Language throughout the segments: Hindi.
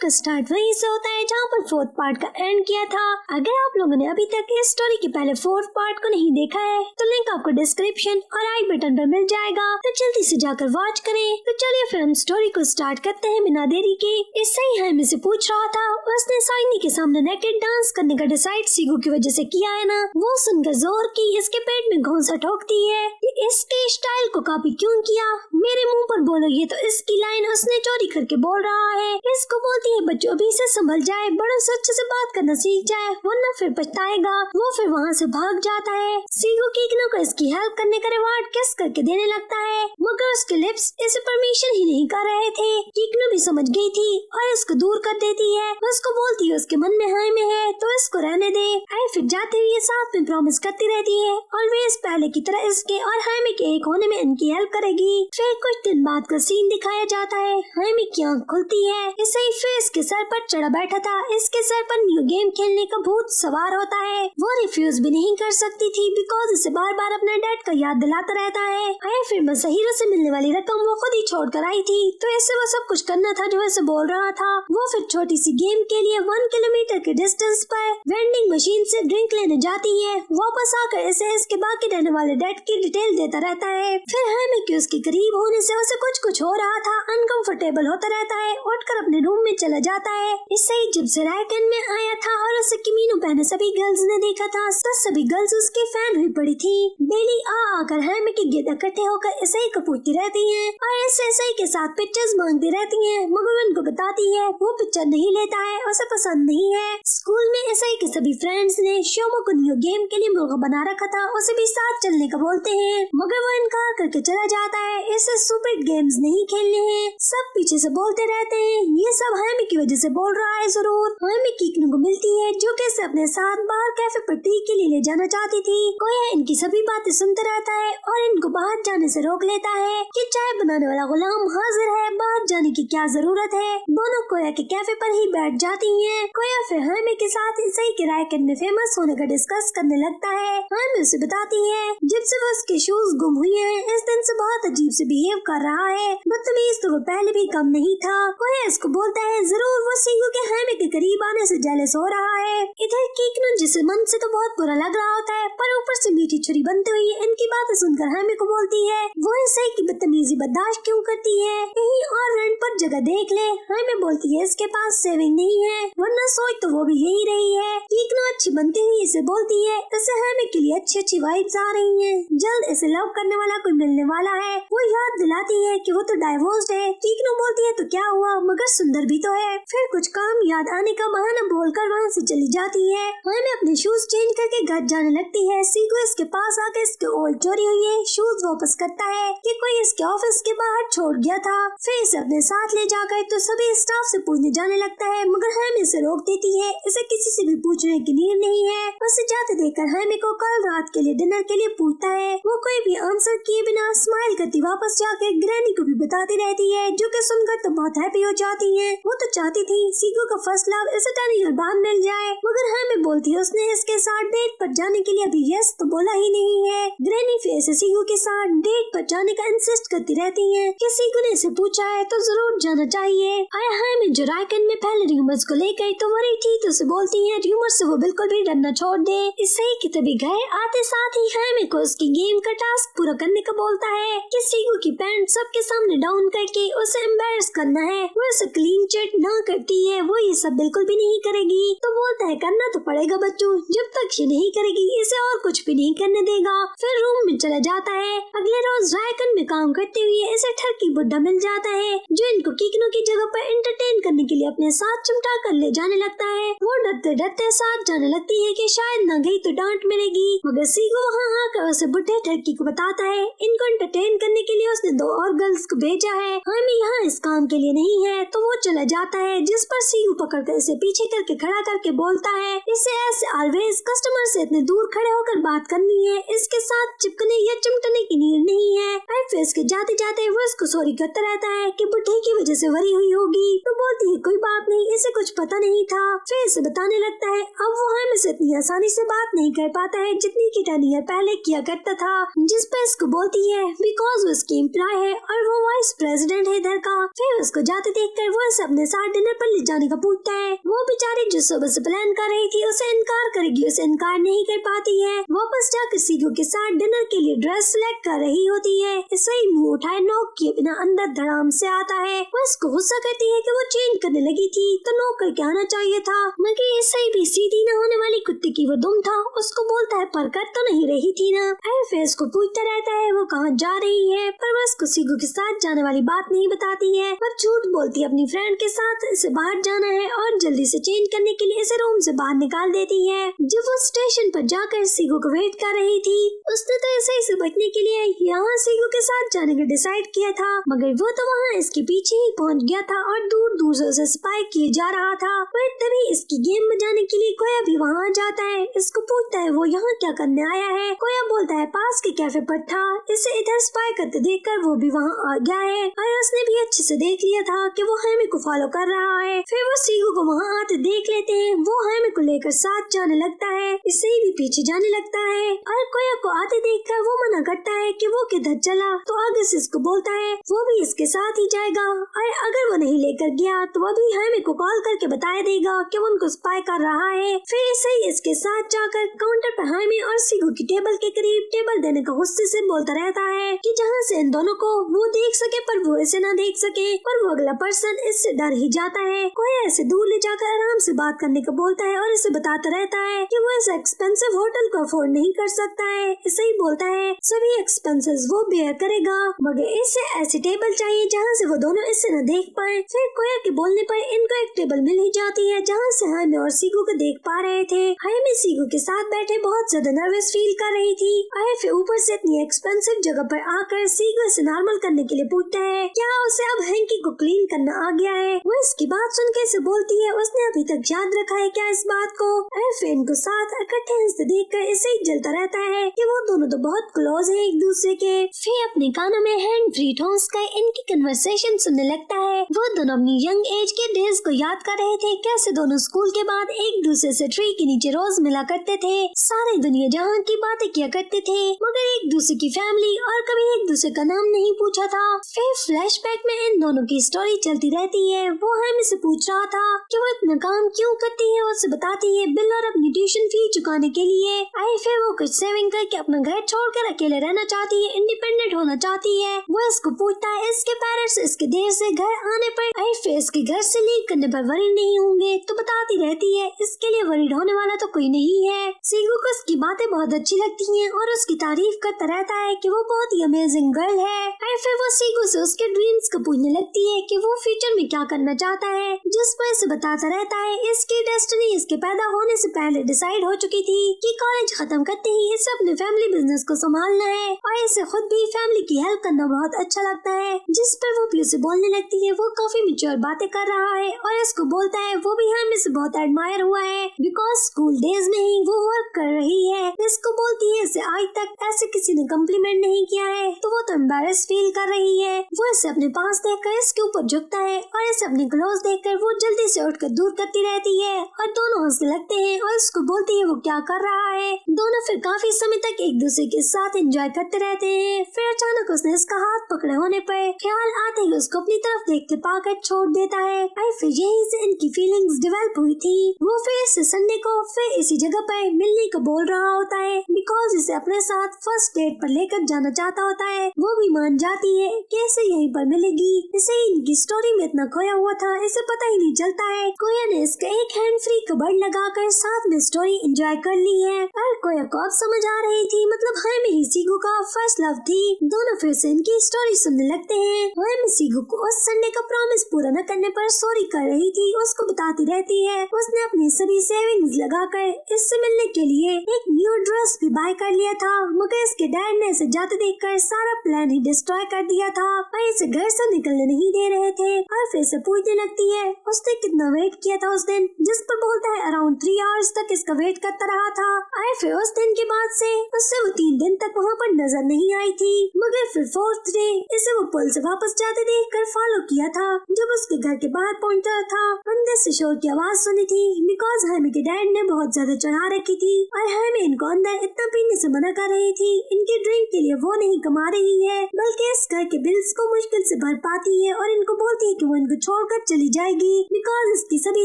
का स्टार्ट वहीं से होता है जहाँ पर फोर्थ पार्ट का एंड किया था। अगर आप लोगों ने अभी तक इस स्टोरी के पहले फोर्थ पार्ट को नहीं देखा है तो लिंक आपको डिस्क्रिप्शन और आई बटन पर मिल जाएगा, तो जल्दी से जाकर वॉच करें। तो चलिए फिर हम स्टोरी को स्टार्ट करते हैं बिना देरी के। इससे ही हम इसे पूछ रहा था, उसने साइनी के सामने नेकेड डांस करने का डिसाइड सीगू की वजह से किया है ना। वो सुनकर जोर की इसके पेट में घोंसा ठोकती है, इसके स्टाइल को कॉपी क्यों किया, मेरे मुंह पर बोलो। ये तो इसकी लाइन उसने चोरी करके बोल रहा है। इसको बोलती है बच्चों अभी से संभल जाए, बड़ों से अच्छे से बात करना सीख जाए वरना फिर पछताएगा। वो फिर वहाँ से भाग जाता है। सीगू कीकनो को इसकी हेल्प करने का रिवार्ड किस करके देने लगता है, मगर उसके लिप्स इसे परमिशन ही नहीं कर रहे थे। कीकनो भी समझ गई थी और इसको दूर कर देती है। उसको बोलती है उसके मन में हाय में है तो इसको रहने दे। आई फिर जाते हुए साथ में प्रॉमिस करती रहती है ऑलवेज पहले की तरह इसके और हायमे के एक होने में इनकी हेल्प करेगी। फिर कुछ दिन बाद का सीन दिखाया जाता है। हायमे की आँख खुलती है, इसे ही फेस के सर पर चढ़ा बैठा था। इसके सर पर न्यू गेम खेलने का भूत सवार होता है। वो रिफ्यूज भी नहीं कर सकती थी बिकॉज इसे बार बार अपने डैड का याद दिलाता रहता है। आए फिर मसहीरो से मिलने वाली रकम वो खुद ही छोड़ कर आई थी तो इससे वो सब कुछ करना था जो इसे बोल रहा था। वो फिर छोटी सी गेम के लिए 1 किलोमीटर के डिस्टेंस पर वेंडिंग मशीन से ड्रिंक लेने जाती है। वापस आकर इसे इसके बाकी रहने वाले डैड की डिटेल देता रहता है। फिर हायमे के उसके करीब होने से उसे कुछ हो रहा था, अनकंफर्टेबल होता रहता है, उठकर अपने रूम में चला जाता है। इससे ही जब से रायकन में आया था और उसे किमीनो पहने सभी गर्ल्स ने देखा था तो सभी गर्ल्स उसकी फैन हुई पड़ी थी। डेली आकर हायमे के गिद्ध इकट्ठे होकर इसे ही कपूरती रहती हैं और इसे सही के साथ पिक्चर्स मांगती रहती हैं, मगर उनको बताती है वो पिक्चर नहीं लेता है, उसे पसंद नहीं है। स्कूल में इसे के सभी फ्रेंड्स ने शोमो को न्यू गेम के लिए मुर्गा बना रखा था, उसे भी साथ चलने का बोलते हैं मगर वो इनकार करके चला जाता है। इसे सुपर गेम्स नहीं खेलने हैं। सब पीछे से बोलते रहते हैं ये सब हायमे की वजह से बोल रहा है जरूर। हायमे कीकनो को मिलती है जो कि इसे अपने साथ बाहर कैफे पर टी के लिए ले जाना चाहती थी। कोया इनकी सभी बातें सुनता रहता है और इनको बाहर जाने से रोक लेता है कि चाय बनाने वाला गुलाम हाजिर है, बाहर जाने की क्या जरूरत है। दोनों कोया के कैफे पर ही बैठ जाती हैं। कोया फिर हायमे के साथ इसे के रायकन में फेमस होने का डिस्कस करने लगता है। हायमे उसे बताती है जब से वो उसके शूज गुम हुए हैं इस दिन से बहुत अजीब से बिहेव कर रहा है, बदतमीज तो वो पहले भी कम नहीं था। कोया इसको बोलता है जरूर वो सीगू के हायमे के करीब आने से जेलस हो रहा है। इधर कीकनो जिसे मन से तो बहुत बुरा लग रहा होता है पर ऊपर से मीठी छुरी बनती हुई इनकी बातें सुनकर हायमे को बोलती है वो इसे की बदतमीजी बर्दाश्त क्यों करती है, कहीं और रेंट पर जगह देख ले। हायमे बोलती है इसके पास सेविंग नहीं है वरना सोच तो वो भी यही रही है। कीकनो अच्छी बनती हुई इसे बोलती है इसे हायमे के लिए अच्छी अच्छी वाइब्स आ रही हैं, जल्द इसे लव करने वाला कोई मिलने वाला है। वो याद दिलाती है कि वो तो डाइवोर्स्ड है। कीकनो बोलती है तो क्या हुआ मगर सुंदर भी तो है। फिर कुछ काम याद आने का बहाना बोलकर वहाँ से चली जाती है। हायमे अपने शूज चेंज करके घर जाने लगती है। सीगू इसके पास आके इसके ओल्ड चोरी हुई है शूज वापस करता है कि कोई इसके ऑफिस के बाहर छोड़ गया था। फिर इसे अपने साथ ले जाकर तो सभी स्टाफ से पूछने जाने लगता है मगर हायमे इसे रोक देती है, इसे किसी से भी पूछने की नीड नहीं है। उसे जाते देखकर हायमे को कल रात के लिए डिनर के लिए पूछता है। वो कोई भी आंसर किए बिना स्माइल करती वापस जाके ग्रैनी को भी बताती रहती है जो कि सुनकर तो बहुत हैप्पी हो जाती है। वो तो चाहती थी सीगू का फर्स्ट लव इसे 10 ईयर बाद मिल जाए मगर हायमे बोलती है उसने इसके साथ डेट पर जाने के लिए अभी यस तो बोला ही नहीं है। ग्रैनी फिर से सीगू के साथ डेट पर जाने का इंसिस्ट करती रहती है कि सीगू ने इसे पूछा है तो जरूर जाना चाहिए। हायमे जो रायकन में पहले र्यूमर्स को लेकर तो वरी थी तो उसे बोलती है र्यूमर से वो बिल्कुल भी डरना छोड़ दे। इससे ही कि तभी गए आते साथ ही हायमे को उसकी गेम का टास्क पूरा करने का बोलता है कि सीगू की पैंट सबके सामने डाउन करके उसे एम्बैरस करना है। वो उसे क्लीन चिट ना करती है, वो ये सब बिल्कुल भी नहीं करेगी तो बोलता है करना तो पड़ेगा बच्चों, जब तक ये नहीं करेगी इसे और कुछ भी नहीं करने देगा। फिर रूम में चला जाता है। अगले रोज रायकन में काम करते हुए इसे ठरकी बुड्ढा मिल जाता है जो इनको कीकनो की जगह पर एंटरटेन करने के लिए अपने साथ चिमटा कर ले जाने लगता है। वो डरते डरते साथ जाने लगती है कि शायद न गई तो डांट मिलेगी मगर सीगू वहाँ आकर उसे बुड्ढे ठरकी को बताता है इनको एंटरटेन करने के लिए उसने 2 और गर्ल्स को भेजा है, हमें यहाँ इस काम के लिए नहीं है। तो वो चला जाता है जिस पर सीगू पकड़कर इसे पीछे करके खड़ा करके बोलता है इसे ऐसे ऑलवेज कस्टमर से इतने दूर खड़े होकर बात करनी है, इसके साथ चिपकने या चिमटने की नीड नहीं है। फिर इसके जाते जाते वो इसको सॉरी करता रहता है कि बुढ़े की वजह से वरी हुई होगी तो बोलती है कोई बात नहीं, इसे कुछ पता नहीं था। फिर इसे बताने लगता है अब वो हायमे से इतनी आसानी से बात नहीं कर पाता है जितनी कि 10 ईयर पहले किया करता था, जिस पर इसको बोलती है बिकॉज वो इसकी एम्प्लॉय है और वो वाइस प्रेसिडेंट है इधर का। फिर उसको जाते देखकर वो इसे अपने साथ डिनर पर ले जाने का पूछता है। वो बेचारी जो सुबह से प्लान कर रही थी उसे इनकार करेगी, उसे इनकार नहीं कर पाती है। वापस जाकर सीगू के साथ डिनर के लिए ड्रेस सिलेक्ट कर रही होती है। इसे ही मुंह उठाए नॉक किए बिना अंदर धड़ाम से आता है। वो इसको गुस्सा करती है कि वो चेंज करने लगी थी तो नॉक करके आना चाहिए था, मगर इसे भी सीधी न होने वाली कुत्ते की वो दुम था। उसको बोलता है पर कर तो नहीं रही थी ना। फिर इसको पूछता रहता है वो कहाँ जा रही है, पर वो इसको सीगू के साथ जाने वाली बात नहीं बताती है और झूठ बोलती है अपनी फ्रेंड के साथ इसे बाहर जाना है और जल्दी से चेंज करने के लिए इसे रूम से बाहर निकाल देती है। जब वो स्टेशन पर जाकर सीगू को वेट कर रही थी उसने तो ऐसे ही बचने के लिए यहाँ सीगू के साथ जाने का डिसाइड किया था, मगर वो तो वहाँ इसके पीछे ही पहुँच गया था और दूर दूर से उसे स्पाई किए जा रहा था। फिर तभी इसकी गेम बजाने के लिए कोया भी वहाँ जाता है। इसको पूछता है वो यहाँ क्या करने आया है। कोया बोलता है पास के कैफे पर था। इसे इधर स्पाई करते देखकर वो भी वहाँ आ गया है और उसने भी अच्छे से देख लिया था कि वो हैमी को फॉलो कर रहा है। फिर वो सीगू को वहाँ आते देख लेते हैं। वो हैमी को लेकर साथ जाने लगता है, इसे भी पीछे जाने लगता है और कोया को आते देखकर वो मना करता है कि वो किधर चला, तो आगे से इसको बोलता है वो भी इसके साथ ही जाएगा और अगर वो नहीं लेकर गया तो वो भी हैमी को कॉल करके बता देगा कि वो उनको स्पाई कर रहा है। फिर इसे इसके साथ जाकर काउंटर पर हैमी और सीगू की टेबल के करीब टेबल देने का गुस्से से बोलता रहता है कि जहाँ से इन दोनों को वो देख सके पर वो इसे ना देख सके, पर वो अगला पर्सन इससे डर ही जाता है। कोई ऐसे दूर ले जाकर आराम से बात करने को बोलता है और इसे बताता रहता है कि वो इस एक्सपेंसिव होटल को अफोर्ड नहीं कर सकता है। इसे ही बोलता है सभी एक्सपेंसेस वो बेयर करेगा, मगर इसे ऐसी टेबल चाहिए जहाँ से वो दोनों इससे न देख पाए। फिर कोया के बोलने पर इनको एक टेबल मिल ही जाती है जहाँ से हैमी और सीगू को देख पा रहे थे। हैमी सीगू के साथ बैठे बहुत ज्यादा नर्वस फील कर रही थी और फिर ऊपर से इतनी एक्सपेंसिव जगह पर आकर सीगू से नॉर्मल करने के लिए पूछता है क्या उसे अब हैंकी को क्लीन करना आ गया है। वो इसकी बात सुन के इसे बोलती है उसने अभी तक याद रखा है क्या इस बात को। फिर इनको साथ इकट्ठे हंसते देखकर इसे ही जलता रहता है कि वो दोनों तो बहुत क्लोज है एक दूसरे के। फिर अपने कानों में हैंड फ्री टोन्स का इनकी कन्वर्सेशन सुनने लगता है। वो दोनों अपनी यंग एज के डेज को याद कर रहे थे, कैसे दोनों स्कूल के बाद एक दूसरे से ट्री के नीचे रोज मिला करते थे, सारे दुनिया जहां की बातें किया करते थे, मगर एक दूसरे की फैमिली और कभी एक दूसरे का नाम नहीं पूछा था। फिर फ्लैशबैक में इन दोनों की स्टोरी चलती रहती है। वो हैमी से पूछ रहा था कि वो इतना काम क्यों करती है, उसे बताती है बिल और अपनी ट्यूशन फी चुकाने के लिए। फिर वो कुछ सेविंग करके अपना घर छोड़कर अकेले रहना चाहती है, इंडिपेंडेंट होना चाहती है। वो इसको पूछता है इसके पेरेंट्स इसके देर से घर आने पर फिर इसके घर से लीव करने पर वरीड नहीं होंगे, तो बताती रहती है इसके लिए वरीड होने वाला तो कोई नहीं है। सीगू को उसकी बातें बहुत अच्छी लगती हैं और उसकी तारीफ करता रहता है कि वो बहुत ही अमेजिंग गर्ल है। फिर वो सीगू से उसके ड्रीम्स को पूछने लगती है कि वो फ्यूचर में क्या करना चाहता है, जिस पर इसे बताता रहता है इसकी डेस्टिनी इसके पैदा होने से पहले डिसाइड हो चुकी थी कि कॉलेज खत्म करते ही इसे अपने फैमिली बिजनेस को संभालना है और इसे खुद भी फैमिली की हेल्प करना बहुत अच्छा लगता है। जिस पर वो भी उसे बोलने लगती है वो काफी मैच्योर बातें कर रहा है और इसको बोलता है वो भी हमें से बहुत एडमायर हुआ है बिकॉज स्कूल डेज में ही वो वर्क कर रही है। इसको बोलती है इसे आज तक ऐसे किसी ने कम्प्लीमेंट नहीं किया है, तो वो तो एम्बैरेस फील कर रही है। वो इसे अपने पास देखकर इसके ऊपर झुकता है और इसे अपने क्लोज देखकर वो जल्दी से उठकर दूर करती रहती है और दोनों हंसने लगते हैं और इसको बोलती है वो क्या कर रहा है। दोनों फिर काफी समय तक एक दूसरे के साथ एंजॉय करते रहते हैं। फिर अचानक उसने इसका हाथ पकड़े होने पर ख्याल आते ही उसको अपनी तरफ देखते पाकर छोड़ देता है और फिर यही से इनकी फीलिंग्स डेवलप हुई थी। वो फिर इस संडे को फिर इसी जगह पर मिलने को बोल रहा होता है बिकॉज इसे अपने साथ फर्स्ट डेट पर लेकर जाना चाहता होता है। वो भी मान जाती है कि इसे यहीं पर मिलेगी। इसे इनकी स्टोरी में इतना खोया हुआ था इसे पता ही नहीं चलता है। कोया ने इसका एक हैंड फ्री कबर्ड लगाकर साथ में स्टोरी एंजॉय कर ली है और कोया को अब समझ आ रही थी मतलब हैमी ही सीगू का फर्स्ट लव थी। दोनों फिर से इनकी स्टोरी सुनने लगते हैं। हैमी सीगू को उस संडे का प्रॉमिस पूरा न करने पर सॉरी कर रही थी, उसको बताती रहती है उसने अपनी सभी सेविंग्स लगाकर इससे मिलने के लिए एक न्यू ड्रेस भी बाय कर लिया था, मगर इसके डैड ने इसे जाते देखकर सारा प्लान ही डिस्ट्रॉय कर दिया था और इसे घर से निकलने नहीं दे रहे थे। और फिर से पूछने लगती है उसने कितना वेट किया था उस दिन, जिस पर बोलता है अराउंड 3 आवर्स तक इसका वेट करता रहा था। और फिर उस दिन के बाद से उससे वो 3 दिन तक वहाँ पर नजर नहीं आई थी, मगर फिर 4th डे इसे वो पुल से वापस जाते देखकर फॉलो किया था। जब उसके घर के बाहर पहुँचा था अंदर से शोर की आवाज सुनी थी बिकॉज हैमी के डैड ने बहुत ज्यादा चढ़ा रखी थी और हैमी इनको अंदर इतना पीने से मना कर रही थी। इनके ड्रिंक के लिए वो नहीं कमा रही है बल्कि इस घर के बिल्स को मुश्किल से भर पाती है और इनको बोलती है कि वो इनको छोड़ होकर चली जाएगी बिकॉज इसकी सभी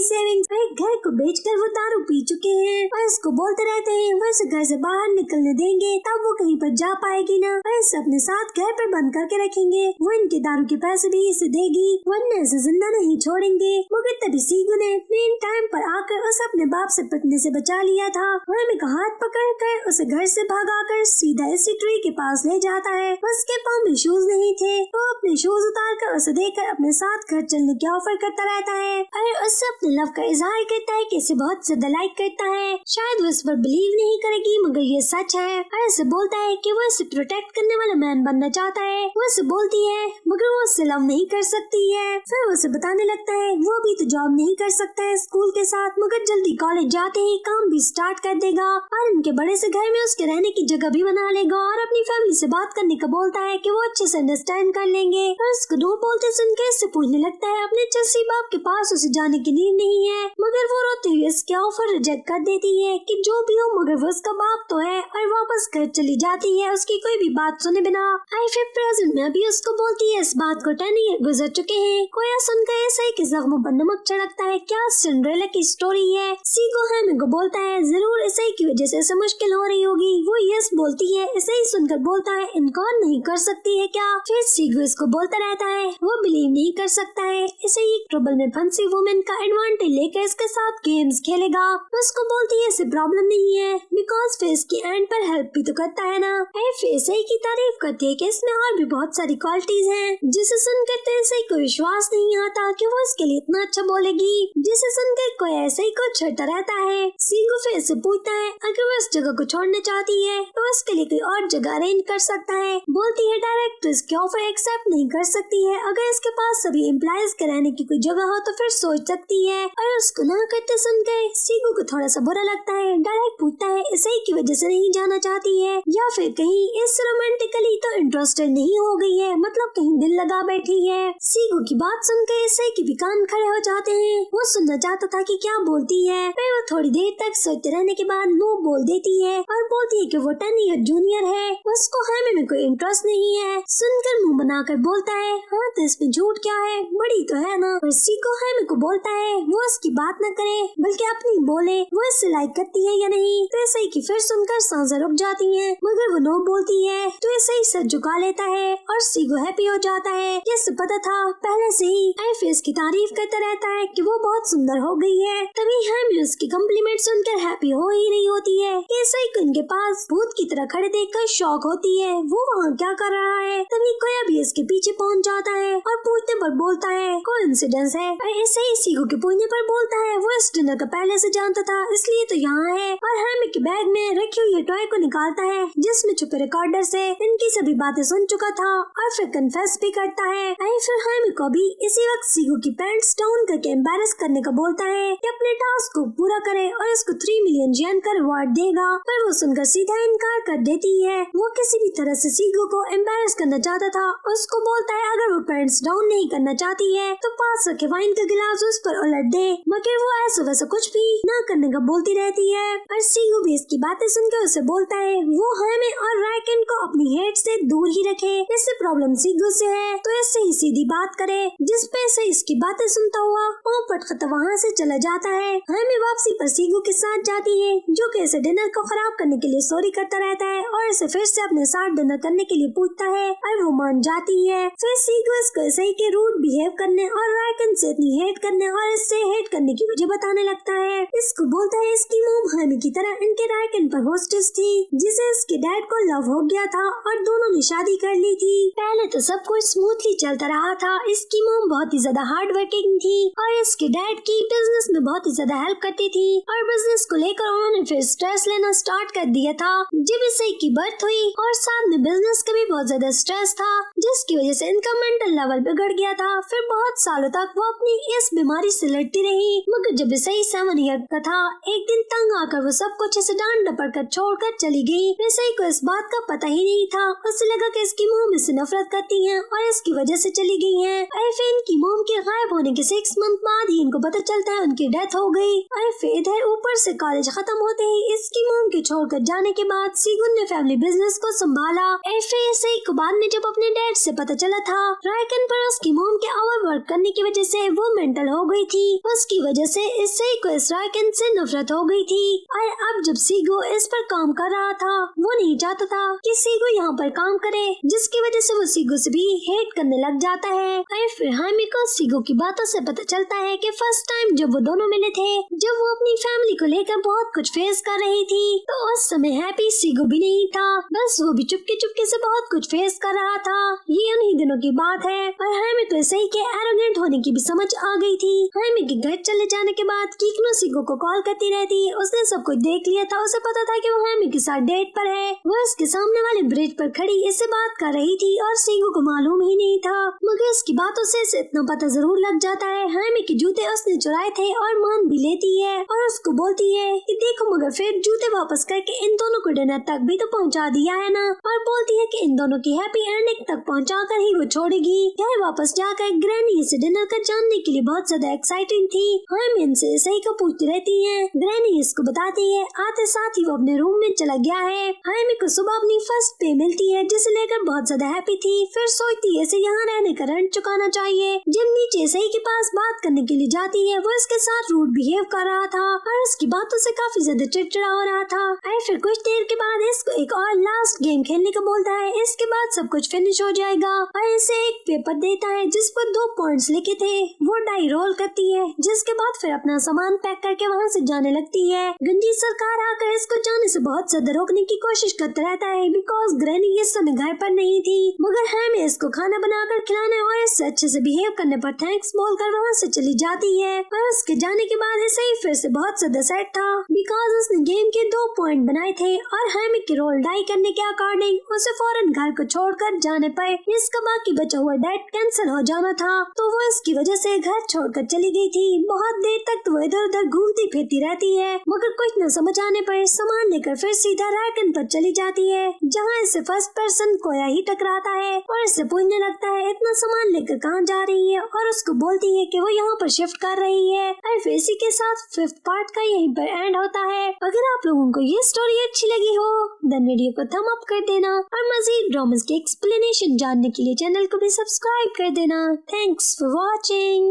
सेविंग्स एक घर को बेचकर वो दारू पी चुके हैं और इसको बोलते रहते हैं वो इसे घर से बाहर निकलने देंगे तब वो कहीं पर जा पाएगी ना, और इसे अपने साथ घर पर बंद करके रखेंगे। वो इनके दारू के पैसे भी इसे देगी वरना इसे जिंदा नहीं छोड़ेंगे। मगर तभी सीगू ने मेन टाइम पर आकर उसे अपने बाप से पिटने से बचा लिया था और हमें का हाथ पकड़कर उसे घर से भगाकर सीधा इसी ट्री के पास ले जाता है। उसके पाँव में शूज नहीं थे तो अपने शूज उतारकर उसे देकर अपने साथ घर चलने की ऑफर करता रहता है और उससे अपने लव का इजहार करता है कि इसे बहुत ज्यादा लाइक करता है। शायद वो इस पर बिलीव नहीं करेगी मगर ये सच है और इसे बोलता है कि वो इसे प्रोटेक्ट करने वाला मैन बनना चाहता है। वो इसे बोलती है मगर वो उससे लव नहीं कर सकती है। फिर वो उसे बताने लगता है वो भी तो जॉब नहीं कर सकता है स्कूल के साथ मगर जल्दी कॉलेज जाते ही काम भी स्टार्ट कर देगा और उनके बड़े से घर में उसके रहने की जगह भी बना लेगा और अपनी फैमिली से बात करने का बोलता है कि वो अच्छे से अंडरस्टैंड कर लेंगे। और उसको नो बोलते सुन के इससे पूछने लगता है अपने चस्सी बाप के पास उसे जाने की नीड नहीं है मगर वो रोते हुए इसके ऑफर रिजेक्ट कर देती है कि जो भी हो मगर वो उसका बाप तो है और वापस घर चली जाती है उसकी कोई भी बात सुने बिना। आई फिर प्रेजेंट में अभी उसको बोलती है इस बात को 10 ईयर गुजर चुके हैं। कोया सुनकर ऐसा ही कि जख्मों पर नमक छिड़कता है क्या सिंड्रेला की स्टोरी है। सीगो हैमी को बोलता है जरूर इसे की वजह से ऐसे मुश्किल हो रही होगी। वो यस बोलती है इसे ही सुनकर बोलता है इनकार नहीं कर सकती है क्या। फिर सीगो इसको बोलता रहता है वो बिलीव नहीं कर सकता है इसे एक ट्रबल में फंसी वुमेन का एडवांटेज लेकर इसके साथ गेम्स खेलेगा। उसको बोलती है इसे प्रॉब्लम नहीं है बिकॉज फेस की एंड पर हेल्प भी तो करता है ना। फेस ही की तारीफ करती है कि इसमें और भी बहुत सारी क्वालिटीज हैं जिसे सुनकर तो ऐसे कोई विश्वास नहीं आता कि वो इसके लिए इतना अच्छा बोलेगी जिसे सुनकर कोई ऐसे ही कुछ छड़ता रहता है। सीगो फेस से पूछता है अगर वो इस जगह को छोड़ना चाहती है तो इसके लिए कोई और जगह अरेंज कर सकता है। बोलती है डायरेक्ट इसके ऑफर एक्सेप्ट नहीं कर सकती है अगर इसके पास सभी एम्प्लॉइज के रहने की कोई जगह हो तो फिर सोच सकती है। और उसको ना करते सुनकर सीगो को थोड़ा सा बुरा लगता है। डायरेक्ट पूछता है इसे की वजह से नहीं जाना चाहती है या फिर कहीं इस रोमांटिकली तो इंटरेस्टेड नहीं हो गई है मतलब कहीं दिल लगा बैठी है। सीगो की बात सुनकर इसे की भी कान खड़े हो जाते हैं। वो सुनना चाहता था कि क्या बोलती है फिर वो थोड़ी देर तक सोचते रहने के बाद नो बोल देती है और बोलती है कि वो 10 ईयर जूनियर है उसको हैमी में कोई इंटरेस्ट नहीं है। सुनकर मुंह बनाकर बोलता है हाँ तो इसमें झूठ क्या है बड़ी तो है ना। और सीगो हैमी को बोलता है वो उसकी बात न करे बल्कि अपनी बोले वो इससे लाइक करती है या नहीं। तो ऐसे ही फिर सुनकर सांसें रुक जाती हैं मगर वो नो बोलती है तो ऐसे ही सर झुका लेता है और सीगो हैप्पी हो जाता है। जिससे पता था पहले से ही फेस की तारीफ करता रहता है कि वो बहुत सुंदर हो गई है। तभी हैमी उसकी कम्प्लीमेंट सुनकर हैप्पी हो ही नहीं होती है। ऐसे ही उनके पास भूत की तरह खड़े देखकर शॉक होती है वो वहाँ क्या कर रहा है। तभी कोया भी इसके पीछे पहुँच जाता है और पूछने पर बोलता है कोइंसिडेंस है। ऐसे ही सीगो के पूछने पर बोलता है वो इस डिनर का पहले से जानता था इसलिए तो यहाँ है। और हैमी के बैग में रखी हुई टॉय को निकालता है जिसमें छुपे रिकॉर्डर से इनकी सभी बातें सुन चुका था और फिर कन्फेस भी करता है। फिर हैमी को भी इसी वक्त सीगो की पैंट्स डाउन करके एम्बैरस करने का बोलता है कि अपने टास्क को पूरा करे और इसको 3 मिलियन जेन का रिवॉर्ड देगा। पर वो सुनकर सीधा इनकार कर देती है। वो किसी भी तरह से सीगो को एम्बैरस करना चाहता था। उसको बोलता है अगर वो पैंट्स डाउन नहीं करना चाहती है तो पास रखे वाइन का गिलास उस पर उलट दे मगर वो ऐसा वैसा कुछ भी न करने का बोलती रहती है। और सीगो भी इसकी बातें सुनकर उसे बोलता है वो हैमी और राइकन को अपनी हेड से दूर ही रखे। इससे प्रॉब्लम सीगो से है तो इससे ही सीधी बात करे जिस पे से इसकी बातें सुनता हुआ पटखता वहाँ से चला जाता है। हैमी वापसी पर सीगो के साथ जाती है जो कि इसे डिनर को खराब करने के लिए सॉरी करता रहता है और इसे फिर से अपने साथ डिनर करने के लिए पूछता है और वो मान जाती है। फिर सीगो इसको सही के रूड बिहेव करने और राइकन से इतनी हेट करने और इससे हेट करने की वजह बताने लगता है। इसको बोलता है इसकी मोम हैमी की तरह इनके राइकन पर होस्टेस थी जिसे इसके डैड को लव हो गया था और दोनों ने शादी कर ली थी। पहले तो सब कुछ स्मूथली चलता रहा था। इसकी मोम बहुत ही ज्यादा हार्ड वर्किंग थी और इसके डैड की बिजनेस में बहुत ही ज्यादा हेल्प करती थी और बिजनेस को लेकर उन्होंने फिर स्ट्रेस लेना स्टार्ट कर दिया था जब इसे की बर्थ हुई और साथ में बिजनेस का भी बहुत ज्यादा स्ट्रेस था जिसकी वजह से इनका मेंटल लेवल बिगड़ गया था। फिर बहुत सालों तक वो अपनी इस बीमारी से लड़ती रही मगर जब इसे 7 ईयर का था एक दिन तंग आकर वो सब कुछ इसे डांट डपट कर छोड़कर चली गई। इसे को इस बात का पता ही नहीं था। उसे लगा कि इसकी मोम इससे नफरत करती है और इसकी वजह से चली गई है। फिर इनकी मोम के गायब होने के 6 मंथ बाद ही इनको पता चलता है उनकी डेथ हो गई। और फिर इधर ऊपर से कॉलेज खत्म होते ही इसकी मोम के छोड़कर जाने के बाद सीगुन ने फैमिली बिजनेस को संभाला। फिर इसे को बाद में जब अपने डैड से पता चला था राइकन पर उसकी मोम के ओवर वर्क करने की वजह से वो मेंटल हो गई थी। उसकी वजह से इससे को इस रायकन से नफरत हो गई थी। और अब जब सीगो इस पर काम कर रहा था, वो नहीं चाहता था कि सीगो यहाँ पर काम करे, जिसकी वजह से वो सीगो से भी हेट करने लग जाता है। और फिर हाइमी को सीगो की बातों से पता चलता है कि फर्स्ट टाइम जब वो दोनों मिले थे, जब वो अपनी फैमिली को लेकर बहुत कुछ फेस कर रही थी, तो उस समय हैप्पी सीगो भी नहीं था, बस वो भी चुपके चुपके से बहुत कुछ फेस कर रहा था। ये उन्हीं दिनों की बात है। और हाइमी को सही के एरोगेंट होने की भी समझ आ गई थी। हाइमी के घर चले जाने के बाद कीकनो सीगो को कॉल करती रहती। उसने सब कुछ देख लिया था, उसे पता था कि वो हाइमी के साथ डेट पर है। वो उसके सामने वाले ब्रिज पर खड़ी इससे बात कर रही थी और सीगो को मालूम ही नहीं था। मगर इसकी बातों से इतना पता जरूर लग जाता है। हाइमी के जूते उसने चुराए थे और मान भी लेती है और उसको बोलती है कि देखो मगर फिर जूते वापस करके इन दोनों को डिनर तक भी तो पहुंचा दिया है ना। और बोलती है कि इन दोनों की हैप्पी एंडिंग तक पहुंचाकर ही वो छोड़ेगी। घर वापस जाकर ग्रैनी से डिनर का जानने के लिए बहुत ज्यादा एक्साइटेड थी। हाइमी इनसे सही को पूछती रहती है। ग्रैनी इसको बताती है। आते साथ ही वो अपने रूम में चला गया है। हाइमी को सुबह अपनी फर्स्ट पे मिलती है, जिसे लेकर बहुत ज्यादा हैप्पी थी। फिर सोचती है इसे यहाँ रहने का रेंट चुकाना चाहिए। जब नीचे सही के पास बात करने के लिए जाती है, वो इसके साथ रूड बिहेव कर रहा था और उसकी बातों से काफी ज्यादा चिड़चिड़ा हो रहा था। और फिर कुछ देर के बाद इसको एक और लास्ट गेम खेलने को बोलता है। इसके बाद सब कुछ फिनिश हो जाएगा और इसे एक पेपर देता है जिस पर 2 पॉइंट्स लिखे थे। वो डाई रोल करती है, जिसके बाद फिर अपना सामान पैक करके वहाँ से जाने लगती है। गंदी सरकार आकर इसको जाने से बहुत ज्यादा रोकने की कोशिश करता रहता है, बिकॉज ग्रैनी इस समय घर पर नहीं थी। मगर हाइमी इसको खाना बनाकर खिलाने और इससे अच्छे से बिहेव करने पर थैंक्स बोलकर वहाँ से चली जाती है। और उसके जाने के बाद इसे ही फिर से बहुत ज्यादा सैड था, बिकॉज उसने गेम के 2 पॉइंट बनाए थे और हाइमी के रोल डाई करने के अकॉर्डिंग उसे फौरन घर को छोड़कर जाने पर इसका बाकी बचा हुआ डेट कैंसिल हो जाना था। तो वो इसकी वजह से घर छोड़कर चली गई थी। बहुत देर तक तो वो इधर उधर घूमती फिरती रहती है, मगर कुछ न समझ आने पर सामान लेकर फिर सीधा रायकन पर चली जाती है, जहाँ इसे फर्स्ट पर्सन कोया ही टकराता है और इससे पूछने लगता है इतना सामान लेकर कहाँ जा रही है, और उसको बोलती है कि वो यहाँ पर शिफ्ट कर रही है। और फिर इसी के साथ 5th पार्ट का यहीं पर एंड होता है। अगर आप लोगों को ये स्टोरी अच्छी लगी हो देन वीडियो को थम अप कर देना और मजीद ड्रामास के एक्सप्लेनेशन जानने के लिए चैनल को भी सब्सक्राइब कर देना। Thanks for watching.